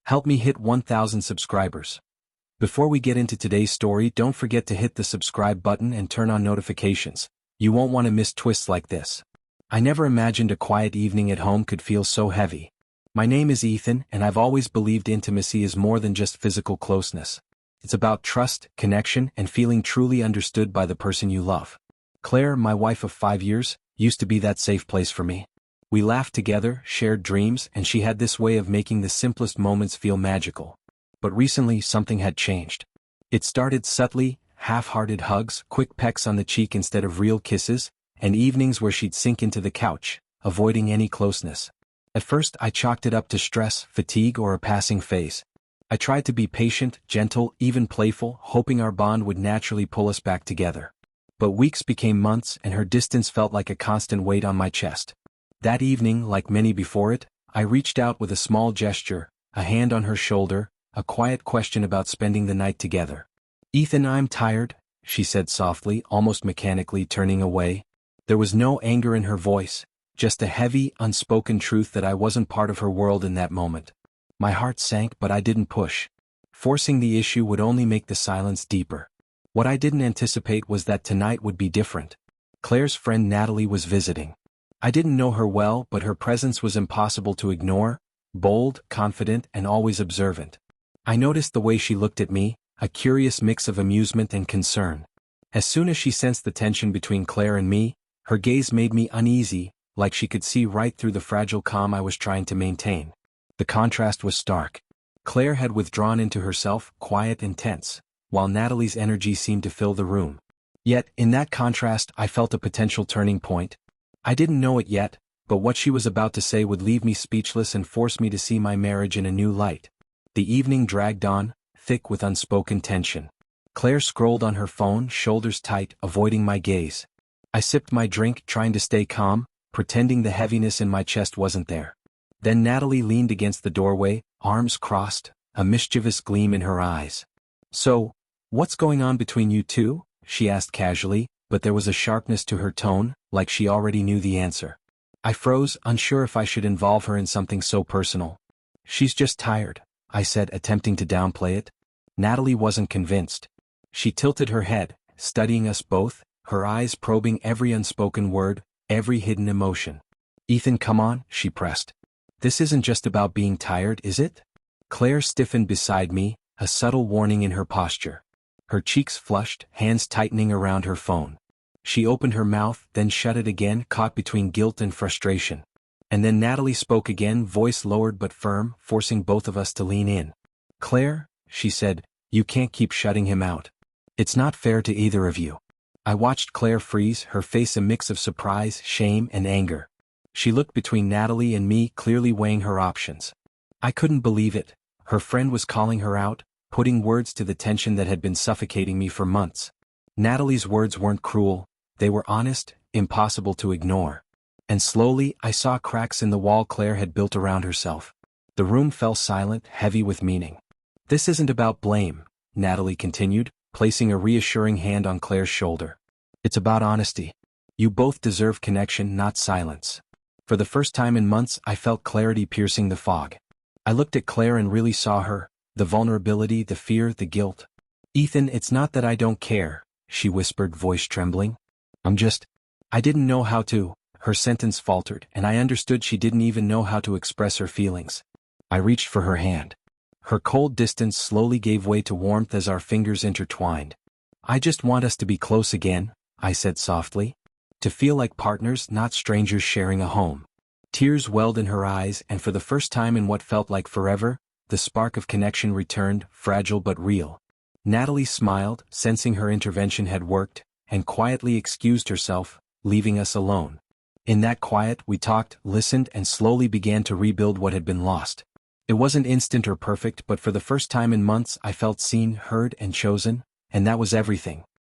Help me hit 1,000 subscribers. Before we get into today's story, don't forget to hit the subscribe button and turn on notifications. You won't want to miss twists like this. I never imagined a quiet evening at home could feel so heavy. My name is Ethan, and I've always believed intimacy is more than just physical closeness. It's about trust, connection, and feeling truly understood by the person you love. Claire, my wife of 5 years, used to be that safe place for me. We laughed together, shared dreams, and she had this way of making the simplest moments feel magical. But recently, something had changed. It started subtly, half-hearted hugs, quick pecks on the cheek instead of real kisses, and evenings where she'd sink into the couch, avoiding any closeness. At first, I chalked it up to stress, fatigue, or a passing phase. I tried to be patient, gentle, even playful, hoping our bond would naturally pull us back together. But weeks became months, and her distance felt like a constant weight on my chest. That evening, like many before it, I reached out with a small gesture, a hand on her shoulder, a quiet question about spending the night together. "Ethan, I'm tired," she said softly, almost mechanically turning away. There was no anger in her voice, just a heavy, unspoken truth that I wasn't part of her world in that moment. My heart sank, but I didn't push. Forcing the issue would only make the silence deeper. What I didn't anticipate was that tonight would be different. Claire's friend Natalie was visiting. I didn't know her well, but her presence was impossible to ignore, bold, confident, and always observant. I noticed the way she looked at me, a curious mix of amusement and concern. As soon as she sensed the tension between Claire and me, her gaze made me uneasy, like she could see right through the fragile calm I was trying to maintain. The contrast was stark. Claire had withdrawn into herself, quiet and tense, while Natalie's energy seemed to fill the room. Yet, in that contrast, I felt a potential turning point. I didn't know it yet, but what she was about to say would leave me speechless and force me to see my marriage in a new light. The evening dragged on, thick with unspoken tension. Claire scrolled on her phone, shoulders tight, avoiding my gaze. I sipped my drink, trying to stay calm, pretending the heaviness in my chest wasn't there. Then Natalie leaned against the doorway, arms crossed, a mischievous gleam in her eyes. "So, what's going on between you two?" she asked casually, but there was a sharpness to her tone, like she already knew the answer. I froze, unsure if I should involve her in something so personal. "She's just tired," I said, attempting to downplay it. Natalie wasn't convinced. She tilted her head, studying us both, her eyes probing every unspoken word, every hidden emotion. "Ethan, come on," she pressed. "This isn't just about being tired, is it?" Claire stiffened beside me, a subtle warning in her posture. Her cheeks flushed, hands tightening around her phone. She opened her mouth, then shut it again, caught between guilt and frustration. And then Natalie spoke again, voice lowered but firm, forcing both of us to lean in. "Claire," she said, "you can't keep shutting him out. It's not fair to either of you." I watched Claire freeze, her face a mix of surprise, shame, and anger. She looked between Natalie and me, clearly weighing her options. I couldn't believe it. Her friend was calling her out, putting words to the tension that had been suffocating me for months. Natalie's words weren't cruel, they were honest, impossible to ignore. And slowly, I saw cracks in the wall Claire had built around herself. The room fell silent, heavy with meaning. "This isn't about blame," Natalie continued, placing a reassuring hand on Claire's shoulder. "It's about honesty. You both deserve connection, not silence." For the first time in months, I felt clarity piercing the fog. I looked at Claire and really saw her, the vulnerability, the fear, the guilt. "Ethan, it's not that I don't care," she whispered, voice trembling. I didn't know how to." Her sentence faltered, and I understood she didn't even know how to express her feelings. I reached for her hand. Her cold distance slowly gave way to warmth as our fingers intertwined. "I just want us to be close again," I said softly. "To feel like partners, not strangers sharing a home." Tears welled in her eyes, and for the first time in what felt like forever, the spark of connection returned, fragile but real. Natalie smiled, sensing her intervention had worked, and quietly excused herself, leaving us alone. In that quiet, we talked, listened, and slowly began to rebuild what had been lost. It wasn't instant or perfect, but for the first time in months I felt seen, heard, and chosen, and that was everything.